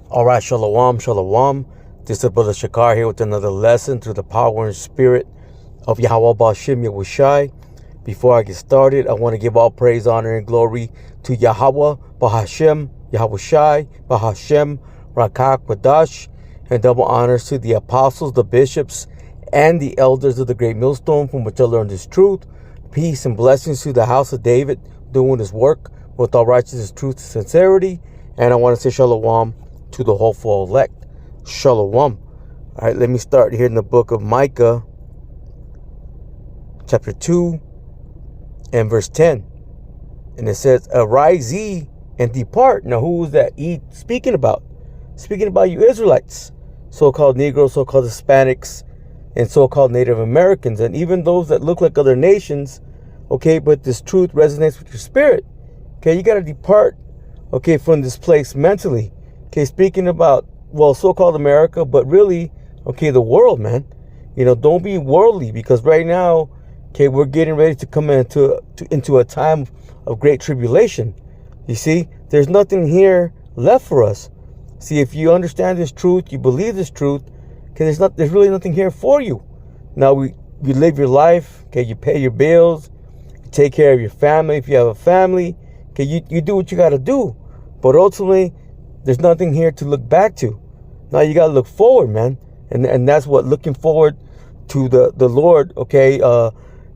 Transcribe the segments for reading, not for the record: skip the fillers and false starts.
All right, shalom, shalom. This is Brother Shakar here with another lesson through the power and spirit of Yahweh Ba'Shem Yahushai. Before I get started, I want to give all praise, honor, and glory to Yahweh Ba'Shem Yahushai Ba'Shem Rakak Wadash, and double honors to the apostles, the bishops, and the elders of the great millstone from which I learned this truth. Peace and blessings to the house of David, doing his work with all righteousness, truth, and sincerity. And I want to say shalom to the hopeful elect. Shalom. All right, let me start here in the book of Micah, chapter 2 and verse 10. And it says, "Arise ye and depart." Now, who is that he speaking about? Speaking about you Israelites, so-called Negroes, so-called Hispanics, and so-called Native Americans, and even those that look like other nations. Okay, but this truth resonates with your spirit. Okay, you got to depart, okay, from this place mentally. Okay, speaking about, well, so-called America, but really, okay, the world, man. You know, don't be worldly, because right now, okay, we're getting ready to come into a time of great tribulation. You see, there's nothing here left for us. See, if you understand this truth, you believe this truth, okay, there's really nothing here for you. Now, you live your life, okay, you pay your bills, you take care of your family if you have a family, okay, you do what you got to do. But ultimately, there's nothing here to look back to. Now you got to look forward, man. And that's what looking forward to the Lord, okay,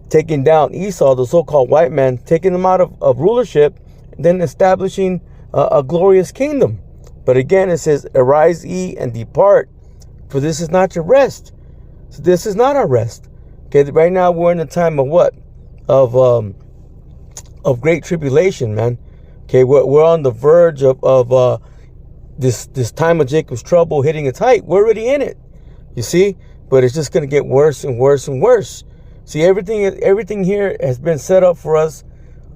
taking down Esau, the so-called white man, taking him out of rulership, and then establishing a glorious kingdom. But again, it says, "Arise ye and depart, for this is not your rest." So this is not our rest. Okay, right now we're in a time of what? Of great tribulation, man. Okay, we're on the verge of this time of Jacob's trouble hitting its height. We're already in it, you see, but it's just going to get worse and worse and worse. See, everything here has been set up for us,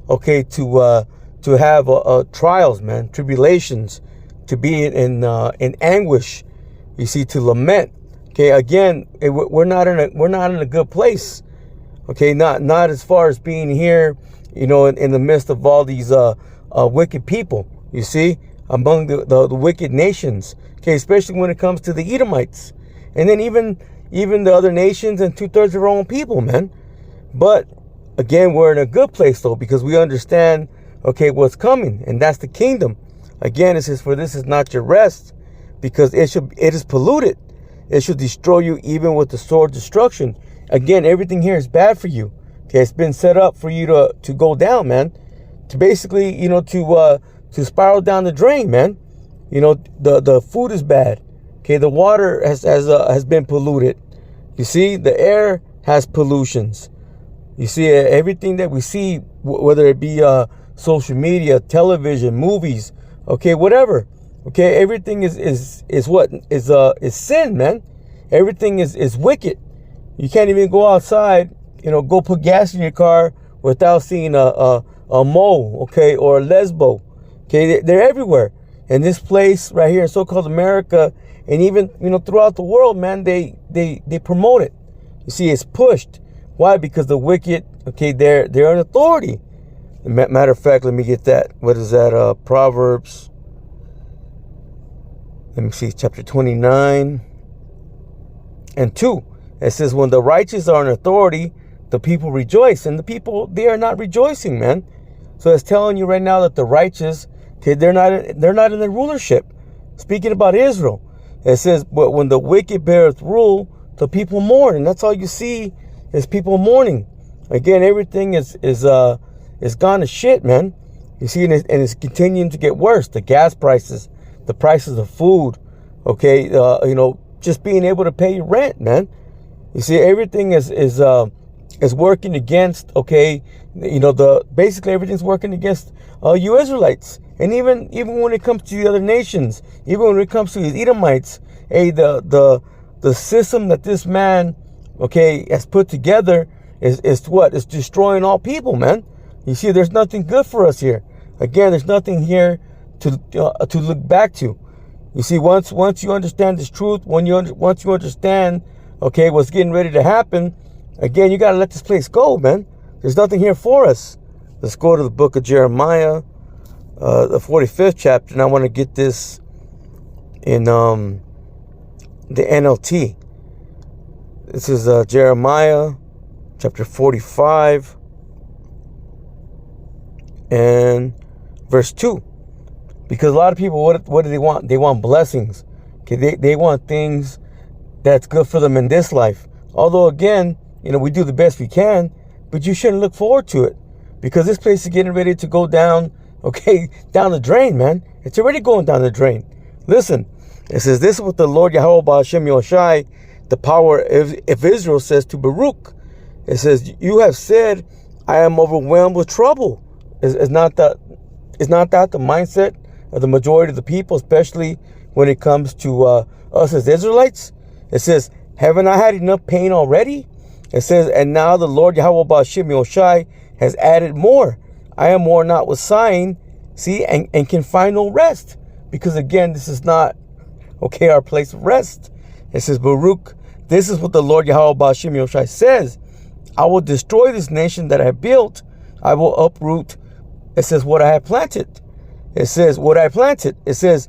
okay, to have trials, man, tribulations, to be in anguish. You see, to lament. Okay, again, we're not in a good place. Okay, not as far as being here, you know, in the midst of all these wicked people. You see, among the wicked nations, okay, especially when it comes to the Edomites, and then even the other nations and 2/3 of our own people, man. But again, we're in a good place though, because we understand, okay, what's coming, and that's the kingdom. Again, it says, "For this is not your rest, because it is polluted. It should destroy you even with the sword destruction." Again, everything here is bad for you. Okay, it's been set up for you to go down, man. To basically, you know, to spiral down the drain, man. You know, the food is bad. Okay, the water has been polluted. You see, the air has pollutions. You see, everything that we see, whether it be social media, television, movies, okay, whatever. Okay, everything is sin, man. Everything is wicked. You can't even go outside, you know, go put gas in your car without seeing a mole, okay, or a lesbo. Okay, they're everywhere. And this place right here in so-called America, and even, you know, throughout the world, man, they promote it. You see, it's pushed. Why? Because the wicked, okay, they're in authority. Matter of fact, let me get that. What is that? Proverbs. Let me see, chapter 29 and 2. It says, "When the righteous are in authority, the people rejoice." And the people, they are not rejoicing, man. So it's telling you right now that the righteous, okay, they're not in the rulership. Speaking about Israel, it says, "But when the wicked beareth rule, the people mourn." And that's all you see is people mourning. Again, everything is gone to shit, man. You see, and it's continuing to get worse. The gas prices, the prices of food, okay, you know, just being able to pay your rent, man. You see, everything is working against, okay, you know, basically everything's working against you Israelites. And even when it comes to the other nations, even when it comes to these Edomites, hey, the system that this man, okay, has put together is what? It's destroying all people, man. You see, there's nothing good for us here. Again, there's nothing here to look back to. You see, once you understand this truth, once you understand, okay, what's getting ready to happen, again, you got to let this place go, man. There's nothing here for us. Let's go to the book of Jeremiah, the 45th chapter, and I want to get this in the NLT. This is Jeremiah chapter 45 and verse 2. Because a lot of people, what do they want? They want blessings. Okay, they want things that's good for them in this life. Although again, we do the best we can, but you shouldn't look forward to it, because this place is getting ready to go down, down the drain, man. It's already going down the drain. Listen, it says, this is what the Lord Yahweh Ba'ashem Yoshai, the power of Israel, says to Baruch. It says, you have said, I am overwhelmed with trouble. Is not that the mindset of the majority of the people, especially when it comes to us as Israelites? It says, haven't I had enough pain already? It says, and now the Lord Yahweh Ba'ashem Yoshai has added more. I am worn out with sighing, see, and can find no rest. Because again, this is not, our place of rest. It says, Baruch, this is what the Lord Yahweh Ba'ashem Yoshai says. I will destroy this nation that I have built. I will uproot, it says, what I have planted. It says, what I planted. It says,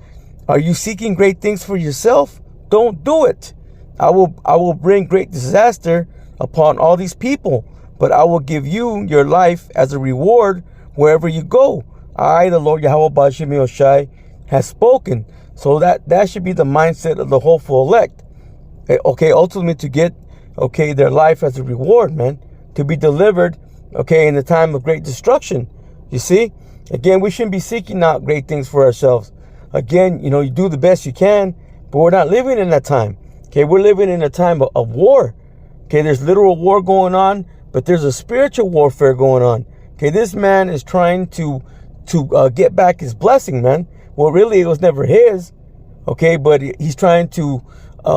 are you seeking great things for yourself? Don't do it. I will bring great disaster upon all these people, but I will give you your life as a reward wherever you go. I, the Lord Yahweh Ba'ashem Yoshai, has spoken. So that should be the mindset of the hopeful elect. Ultimately to get, their life as a reward, man, to be delivered, in the time of great destruction. You see, again, we shouldn't be seeking out great things for ourselves. Again, you do the best you can, but we're not living in that time. We're living in a time of war. There's literal war going on, but there's a spiritual warfare going on. This man is trying to get back his blessing, man. Well, really, it was never his. But he's trying to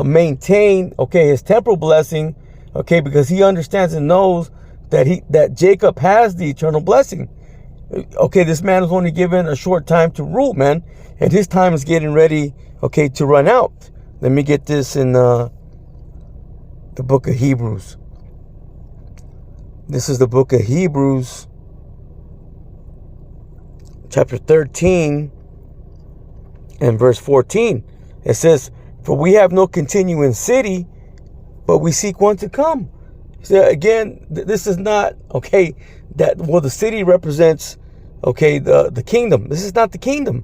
maintain, his temporal blessing, because he understands and knows that Jacob has the eternal blessing. This man is only given a short time to rule, man, and his time is getting ready, to run out. Let me get this in the book of Hebrews. This is the book of Hebrews, chapter 13 and verse 14. It says, for we have no continuing city, but we seek one to come. So again, this is not, the city represents, the kingdom. This is not the kingdom.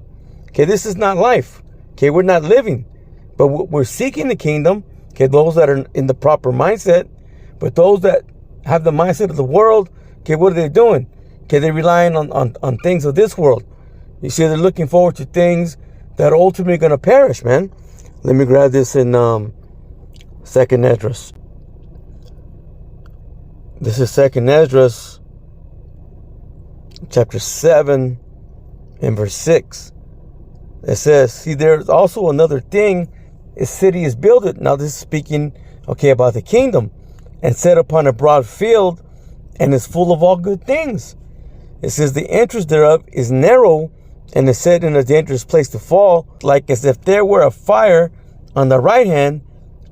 This is not life. We're not living. But we're seeking the kingdom, those that are in the proper mindset. But those that have the mindset of the world, what are they doing? They're relying on things of this world. You see, they're looking forward to things that are ultimately going to perish, man. Let me grab this in 2nd Esdras. This is 2nd Esdras, chapter 7 and verse 6. It says, see, there's also another thing. A city is builded. Now this is speaking, about the kingdom, and set upon a broad field, and is full of all good things. It says the entrance thereof is narrow, and is set in a dangerous place to fall, like as if there were a fire on the right hand,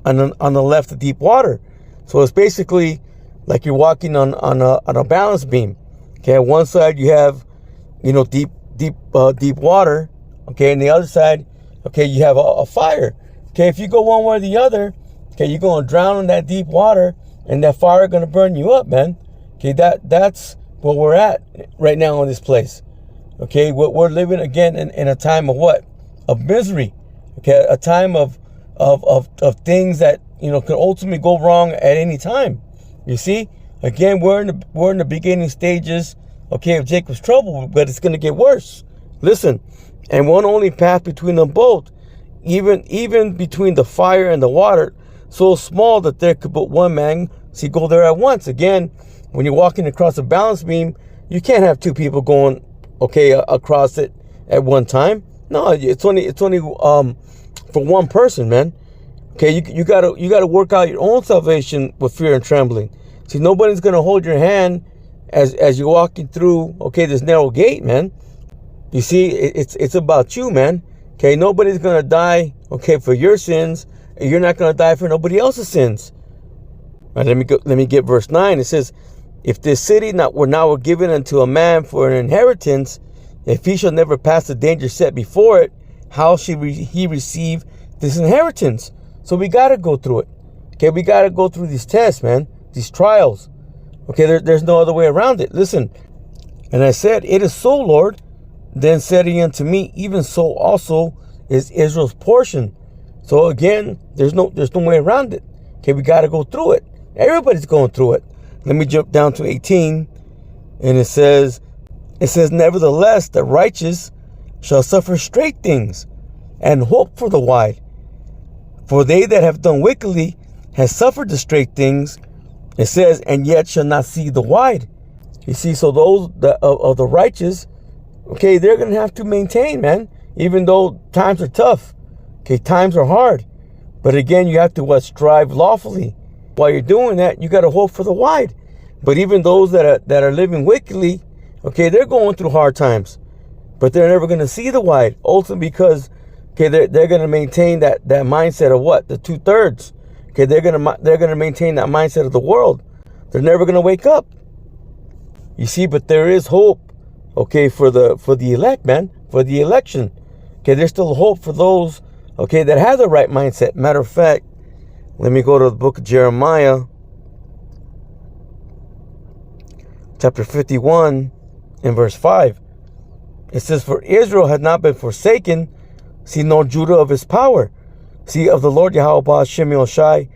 on the left of deep water. So it's basically like you're walking on a balance beam. At one side you have, deep water. And the other side, you have a fire. If you go one way or the other, you're going to drown in that deep water, and that fire is going to burn you up, man. That's where we're at right now in this place. We're living again in a time of what? Of misery. A time of things that, can ultimately go wrong at any time. You see? Again, we're in the beginning stages, of Jacob's trouble, but it's going to get worse. Listen, and one only path between them both, even between the fire and the water, so small that there could but one man go there at once. Again, when you're walking across a balance beam, you can't have two people going, across it at one time. No, it's only for one person, man. You gotta work out your own salvation with fear and trembling. See, nobody's gonna hold your hand as you're walking through, this narrow gate, man. You see, it's about you, man. Nobody's gonna die, for your sins, and you're not gonna die for nobody else's sins. All right, let me get verse 9. It says, if this city were given unto a man for an inheritance, if he shall never pass the danger set before it, how shall he receive this inheritance. So we got to go through it. Okay, we got to go through these tests, man, these trials. Okay, there's no other way around it. Listen, and I said, it is so, Lord. Then said he unto me, even so also is Israel's portion. So again, there's no way around it. Okay, we got to go through it. Everybody's going through it. Let me jump down to 18. And it says, nevertheless, the righteous shall suffer straight things and hope for the wide. For they that have done wickedly have suffered the straight things. It says, and yet shall not see the wide. You see, so those of the righteous, okay, they're going to have to maintain, man, even though times are tough. Okay, times are hard. But again, you have to strive lawfully. While you're doing that, you got to hope for the wide. But even those that are living wickedly, okay, they're going through hard times. But they're never going to see the wide. Also because, okay, they're going to maintain that mindset of what? The 2/3. Okay, they're going to maintain that mindset of the world. They're never going to wake up. You see, but there is hope, okay, for the elect, man, for the election. Okay, there's still hope for those, okay, that have the right mindset. Matter of fact, let me go to the book of Jeremiah, chapter 51, and verse 5. It says, for Israel had not been forsaken, see, nor Judah of his power. See, of the Lord Yahweh Hashem Yoshai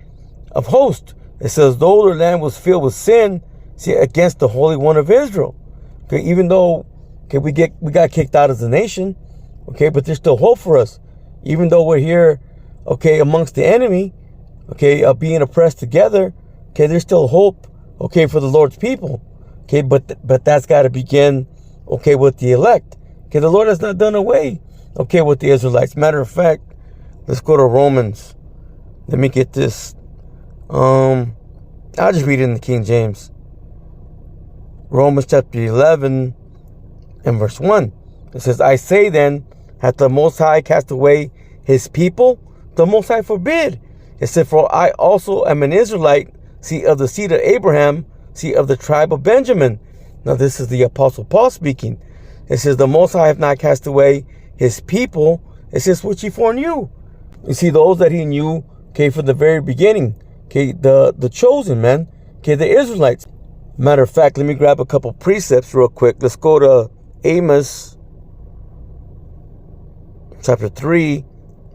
of hosts. It says, though their land was filled with sin, see, against the Holy One of Israel. Okay, even though, okay, we got kicked out as a nation, okay, but there's still hope for us. Even though we're here, okay, amongst the enemy, okay, being oppressed together, okay, there's still hope, okay, for the Lord's people. Okay, but that's got to begin, okay, with the elect. Okay, the Lord has not done away, okay, with the Israelites. Matter of fact, let's go to Romans. Let me get this. I'll just read it in the King James. Romans chapter 11 and verse 1. It says, I say then, hath the Most High cast away his people? The Most High forbid. It said, for I also am an Israelite, see, of the seed of Abraham, see, of the tribe of Benjamin. Now this is the Apostle Paul speaking. It says, the Most High hath not cast away his people. It says, which he foreknew. You see, those that he knew, okay, from the very beginning. Okay, the chosen, man. Okay, the Israelites. Matter of fact, let me grab a couple precepts real quick. Let's go to Amos chapter 3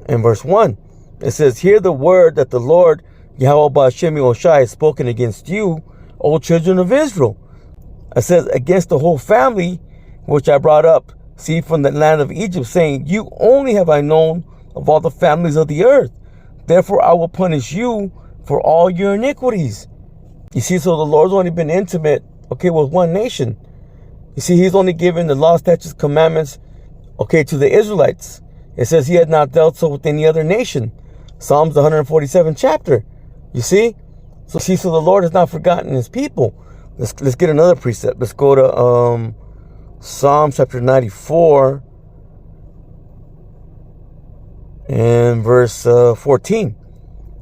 and verse 1. It says, hear the word that the Lord Yahweh Hashem Yoshai has spoken against you, O children of Israel. It says, against the whole family which I brought up, see, from the land of Egypt, saying, you only have I known of all the families of the earth. Therefore I will punish you for all your iniquities. You see, so the Lord's only been intimate, okay, with one nation. You see, he's only given the law, statutes, commandments, okay, to the Israelites. It says he had not dealt so with any other nation. Psalms 147 chapter. You see? So the Lord has not forgotten his people. Let's get another precept. Let's go to Psalms chapter 94 and verse 14.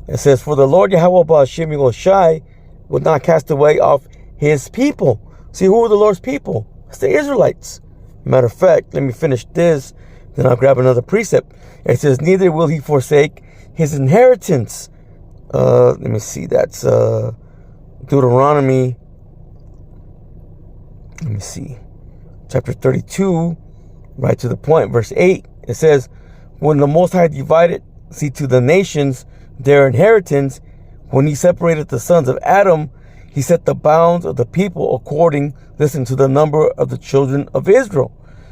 It says, for the Lord Yahweh Hashem Yoshai would not cast away off his people. See, who are the Lord's people? It's the Israelites. Matter of fact, let me finish this, then I'll grab another precept. It says, neither will he forsake his inheritance. Let me see, that's Deuteronomy, let me see, chapter 32, right to the point, verse 8. It says, when the Most High divided, see, to the nations their inheritance, when he separated the sons of Adam, he set the bounds of the people according, listen, to the number of the children of Israel.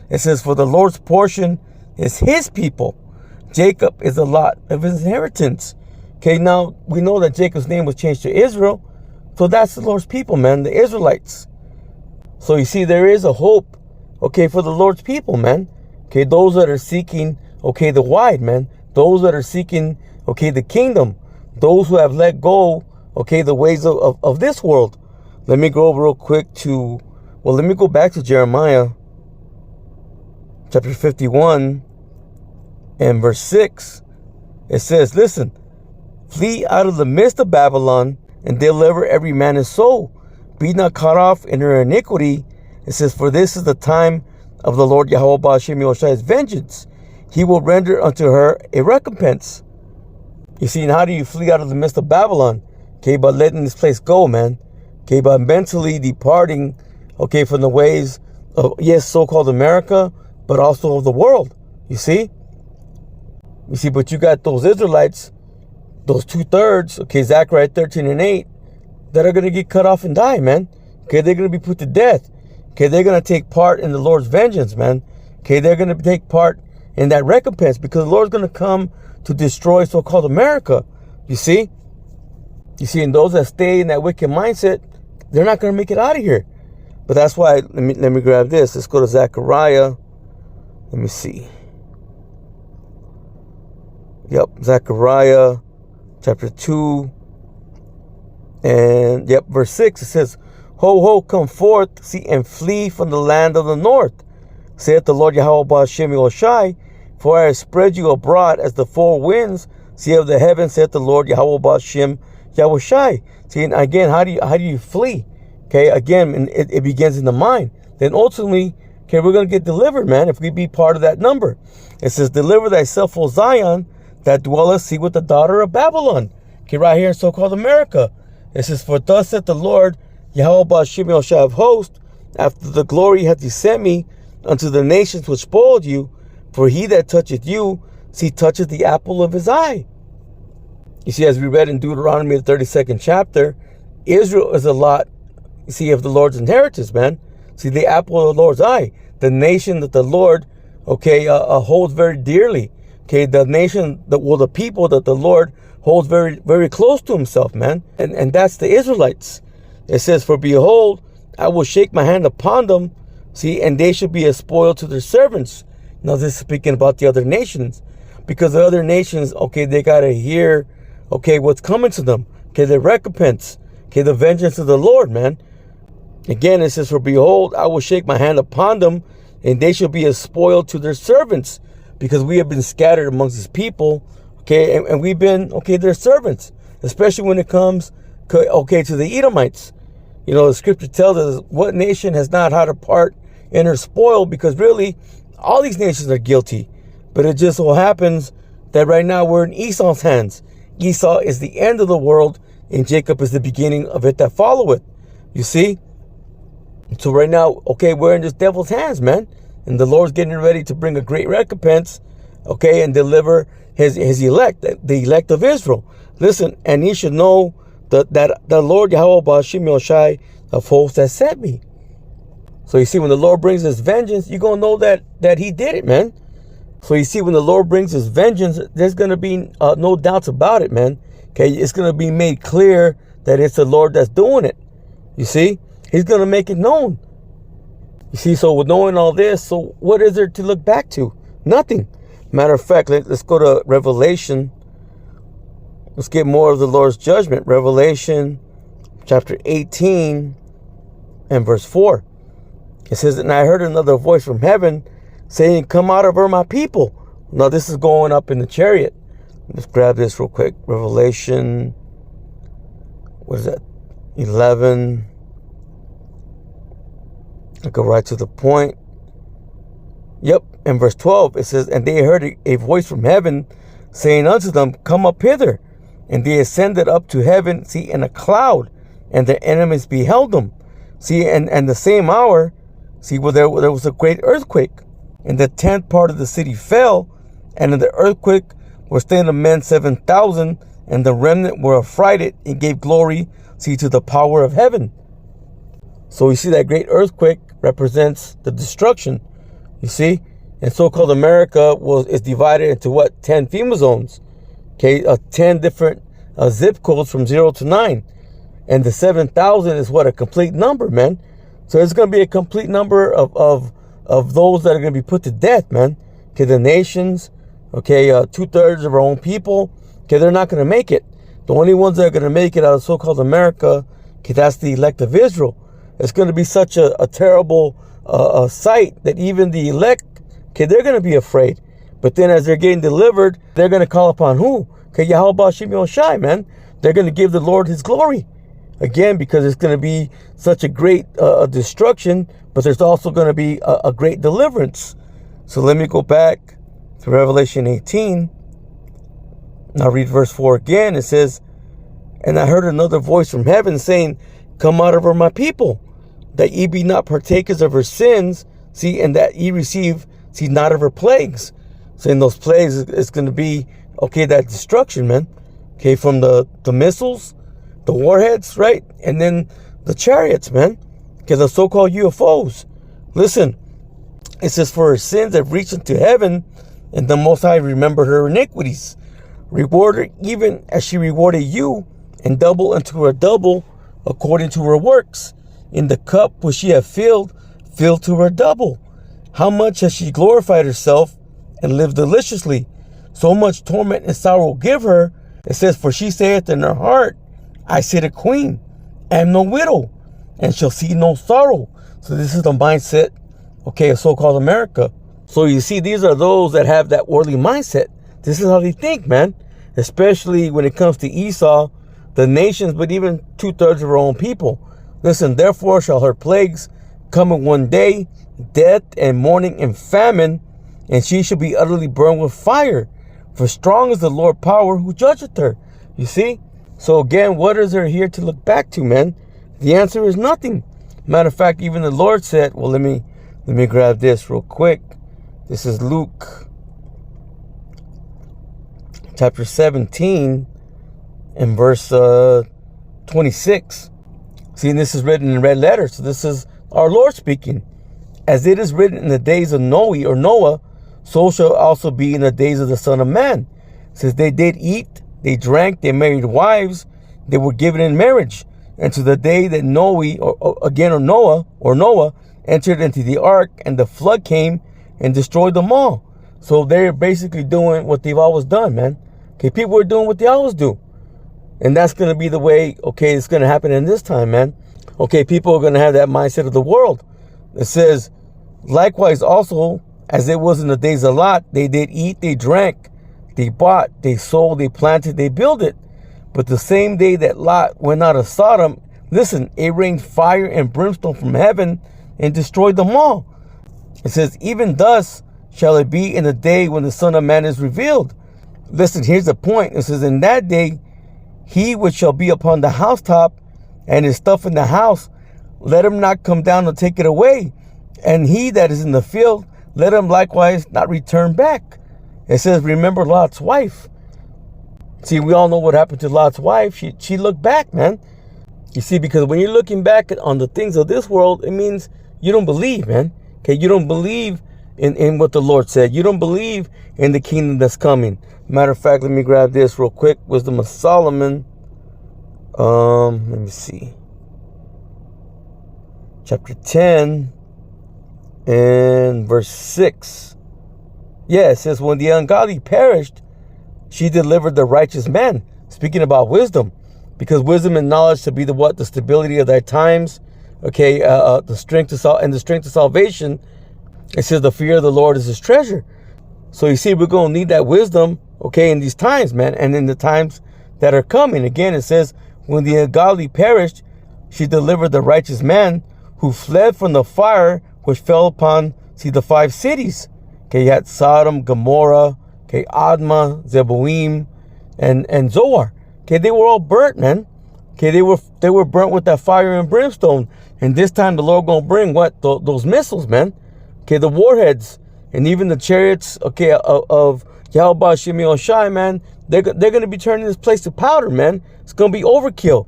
It says, for the Lord's portion is his people. Jacob is a lot of his inheritance. Okay, now we know that Jacob's name was changed to Israel. So that's the Lord's people, man, the Israelites. So you see, there is a hope, okay, for the Lord's people, man. Okay, those that are seeking, okay, the wide, man. Those that are seeking, okay, the kingdom. Those who have let go, okay, the ways of this world. Let me go real quick to, well, let me go back to Jeremiah chapter 51 and verse 6. It says, listen, flee out of the midst of Babylon and deliver every man his soul. Be not cut off in her iniquity. It says, for this is the time of the Lord Yahweh Hashem Yoshai's vengeance. He will render unto her a recompense. You see, and how do you flee out of the midst of Babylon? Okay, by letting this place go, man. Okay, by mentally departing, okay, from the ways of, yes, so-called America, but also of the world. You see? You see, but you got those Israelites, those 2/3, okay, Zechariah 13:8, that are going to get cut off and die, man. Okay, they're going to be put to death. Okay, they're going to take part in the Lord's vengeance, man. Okay, they're going to take part in that recompense because the Lord's going to come to destroy so-called America. You see? You see, and those that stay in that wicked mindset, they're not going to make it out of here. But that's why, let me grab this. Let's go to Zechariah. Let me see. Yep, Zechariah chapter 2. And, yep, verse 6. It says, Ho, ho, come forth, see, and flee from the land of the north, saith the Lord Yahweh Ba'ashem Yahushai, for I have spread you abroad as the four winds, see, of the heavens, saith the Lord Yahweh Ba'ashem Yahushai. See, and again, how do you flee? Okay, again, it begins in the mind. Then ultimately, okay, we're going to get delivered, man, if we be part of that number. It says, deliver thyself, O Zion, that dwelleth, see, with the daughter of Babylon. Okay, right here in so-called America. It says, for thus saith the Lord Yahweh Ba'ashem Yahushai of hosts, after the glory hath he sent me unto the nations which spoiled you, for he that toucheth you, see, toucheth the apple of his eye. You see, as we read in Deuteronomy, the 32nd chapter, Israel is a lot, you see, of the Lord's inheritance, man. See, the apple of the Lord's eye, the nation that the Lord, okay, holds very dearly. Okay, the nation, the people that the Lord holds very, very close to himself, man. And that's the Israelites. It says, for behold, I will shake my hand upon them, see, and they shall be a spoil to their servants. Now, this is speaking about the other nations. Because the other nations, okay, they got to hear, okay, what's coming to them. Okay, the recompense. Okay, the vengeance of the Lord, man. Again, it says, for behold, I will shake my hand upon them, and they shall be a spoil to their servants. Because we have been scattered amongst his people, okay, and we've been, okay, their servants. Especially when it comes, okay, to the Edomites. You know, the scripture tells us what nation has not had a part in her spoil, because really, all these nations are guilty. But it just so happens that right now we're in Esau's hands. Esau is the end of the world, and Jacob is the beginning of it that followeth. You see? So right now, okay, we're in this devil's hands, man. And the Lord's getting ready to bring a great recompense, okay, and deliver his elect, the elect of Israel. Listen, and he should know that the Lord Yahweh Ba'ashem Yahushai of hosts has sent me. So you see, when the Lord brings his vengeance, you're going to know that he did it, man. So you see, when the Lord brings his vengeance, there's going to be no doubts about it, man. Okay, it's going to be made clear that it's the Lord that's doing it. You see, he's going to make it known. You see, so with knowing all this, so what is there to look back to? Nothing. Matter of fact, let's go to Revelation. Let's get more of the Lord's judgment. Revelation chapter 18 and verse 4. It says, and I heard another voice from heaven saying, come out of her, my people. Now this is going up in the chariot. Let's grab this real quick. Revelation, what is that? 11. I'll go right to the point. Yep. In verse 12, it says, and they heard a voice from heaven saying unto them, come up hither. And they ascended up to heaven, see, in a cloud, and their enemies beheld them. See, and the same hour, see, where there was a great earthquake, and the 10th part of the city fell, and in the earthquake were slain of men 7,000, and the remnant were affrighted and gave glory, see, to the power of heaven. So you see, that great earthquake represents the destruction, you see, and so-called America is divided into what, 10 FEMA zones. Okay, 10 different zip codes from 0 to 9. And the 7,000 is what, a complete number, man. So it's going to be a complete number of those that are going to be put to death, man. Okay, the nations, okay, 2/3 of our own people, okay, they're not going to make it. The only ones that are going to make it out of so-called America, okay, that's the elect of Israel. It's going to be such a terrible sight that even the elect, okay, they're going to be afraid. But then as they're getting delivered, they're going to call upon who? Okay, Yahweh Ba'ashem Yahushai, man. They're going to give the Lord his glory. Again, because it's going to be such a great destruction, but there's also going to be a great deliverance. So let me go back to Revelation 18. Now read verse 4 again. It says, and I heard another voice from heaven saying, come out of her, my people, that ye be not partakers of her sins, see, and that ye receive, see, not of her plagues. So in those plagues, it's going to be, okay, that destruction, man. Okay, from the missiles, the warheads, right? And then the chariots, man. Okay, the so-called UFOs. Listen, it says, for her sins have reached into heaven, and the Most High remembered her iniquities. Reward her even as she rewarded you, and double unto her double, according to her works. In the cup which she hath filled, fill to her double. How much has she glorified herself, and lived deliciously? So much torment and sorrow give her. It says, for she saith in her heart, I sit a queen, am no widow, and shall see no sorrow. So this is the mindset, okay, of so-called America. So you see, these are those that have that worldly mindset. This is how they think, man. Especially when it comes to Esau, the nations, but even 2/3 of her own people. Listen, therefore shall her plagues come in one day, death and mourning and famine, and she shall be utterly burned with fire. For strong is the Lord power who judgeth her. You see? So again, what is there here to look back to, man? The answer is nothing. Matter of fact, even the Lord said, well, let me grab this real quick. This is Luke chapter 17 and verse 26. See, and this is written in red letters. So this is our Lord speaking. As it is written in the days of Noah, so shall also be in the days of the Son of Man. It says they did eat, they drank, they married wives, they were given in marriage. And to the day that Noah entered into the ark, and the flood came and destroyed them all. So they're basically doing what they've always done, man. Okay, people are doing what they always do. And that's going to be the way, okay, it's going to happen in this time, man. Okay, people are going to have that mindset of the world. It says, likewise also, as it was in the days of Lot, they did eat, they drank, they bought, they sold, they planted, they builded. But the same day that Lot went out of Sodom, listen, it rained fire and brimstone from heaven and destroyed them all. It says, even thus shall it be in the day when the Son of Man is revealed. Listen, here's the point. It says, in that day, he which shall be upon the housetop and his stuff in the house, let him not come down to take it away. And he that is in the field, let him likewise not return back. It says, remember Lot's wife. See, we all know what happened to Lot's wife. She looked back, man. You see, because when you're looking back on the things of this world, it means you don't believe, man. Okay, you don't believe in what the Lord said. You don't believe in the kingdom that's coming. Matter of fact, let me grab this real quick. Wisdom of Solomon. Let me see. Chapter 10 and verse 6. Yeah, it says, when the ungodly perished, she delivered the righteous man. Speaking about wisdom. Because wisdom and knowledge shall be the what? The stability of thy times. Okay, the strength of salvation. It says the fear of the Lord is his treasure. So you see, we're going to need that wisdom, okay, in these times, man. And in the times that are coming. Again, it says, when the ungodly perished, she delivered the righteous man who fled from the fire which fell upon, see, the 5 cities. Okay, you had Sodom, Gomorrah, okay, Admah, Zeboim, and Zoar. Okay, they were all burnt, man. Okay, they were burnt with that fire and brimstone. And this time the Lord gonna bring what? Those missiles, man. Okay, the warheads and even the chariots, okay, of Yahweh Shimei Shai, man. They're gonna be turning this place to powder, man. It's gonna be overkill.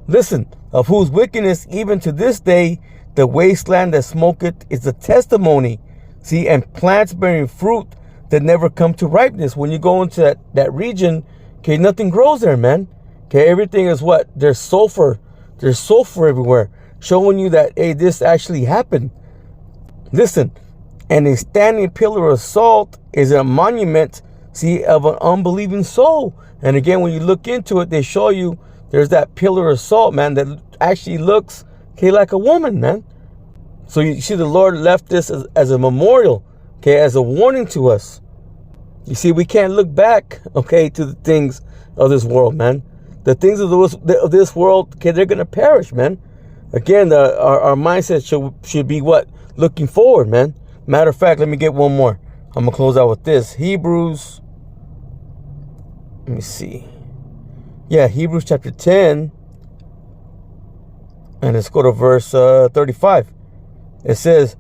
Listen, of whose wickedness even to this day the wasteland that smoketh is a testimony. See, and plants bearing fruit that never come to ripeness. When you go into that region, okay, nothing grows there, man. Okay, everything is what? There's sulfur. There's sulfur everywhere, showing you that, hey, this actually happened. Listen, and a standing pillar of salt is a monument, see, of an unbelieving soul. And again, when you look into it, they show you there's that pillar of salt, man, that actually looks, okay, like a woman, man. So you see, the Lord left this as a memorial, okay, as a warning to us. You see, we can't look back, okay, to the things of this world, man. The things of this world, okay, they're going to perish, man. Again, our mindset should be what? Looking forward, man. Matter of fact, let me get one more. I'm going to close out with this. Hebrews let me see. Yeah, Hebrews chapter 10. And let's go to verse 35. It says,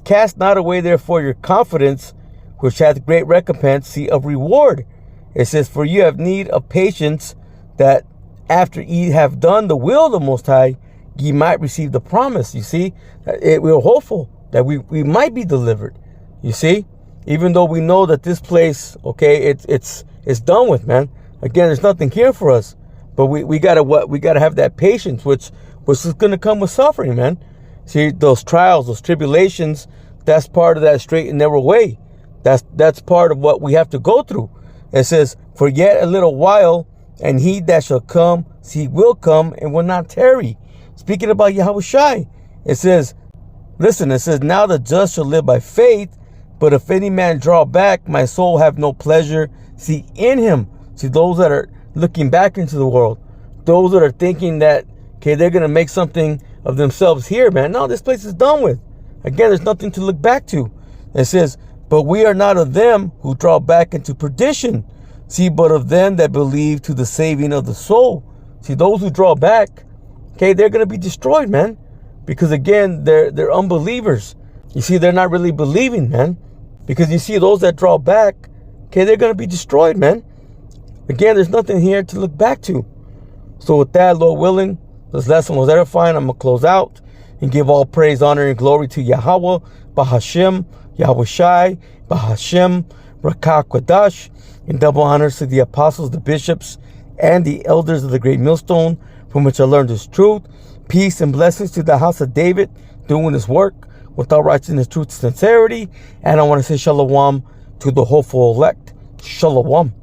cast not away therefore your confidence, which hath great recompense, see, of reward. It says, for you have need of patience, that after ye have done the will of the Most High, ye might receive the promise. You see, we're hopeful that we might be delivered. You see, even though we know that this place, okay, it's done with, man. Again, there's nothing here for us, but we gotta have that patience, which is gonna come with suffering, man. See, those trials, those tribulations, that's part of that straight and narrow way. That's part of what we have to go through. It says, for yet a little while, and he that shall come, he will come and will not tarry. Speaking about Yahushai, it says, listen, it says, now the just shall live by faith, but if any man draw back, my soul have no pleasure, see, in him. See, those that are looking back into the world, those that are thinking that, okay, they're going to make something of themselves here, man. No, this place is done with. Again, there's nothing to look back to. It says, but we are not of them who draw back into perdition, see, but of them that believe to the saving of the soul. See, those who draw back, okay, they're going to be destroyed, man. Because again, they're unbelievers. You see, they're not really believing, man. Because you see, those that draw back, okay, they're going to be destroyed, man. Again, there's nothing here to look back to. So with that, Lord willing, this lesson was edifying. I'm going to close out and give all praise, honor, and glory to Yahweh, Bahashem, Yahushai, Bahashem, Rakah Kodash, and double honors to the apostles, the bishops, and the elders of the great millstone, from which I learned this truth. Peace and blessings to the house of David, doing this work with all righteousness, truth, and sincerity. And I want to say shalom to the hopeful elect. Shalom.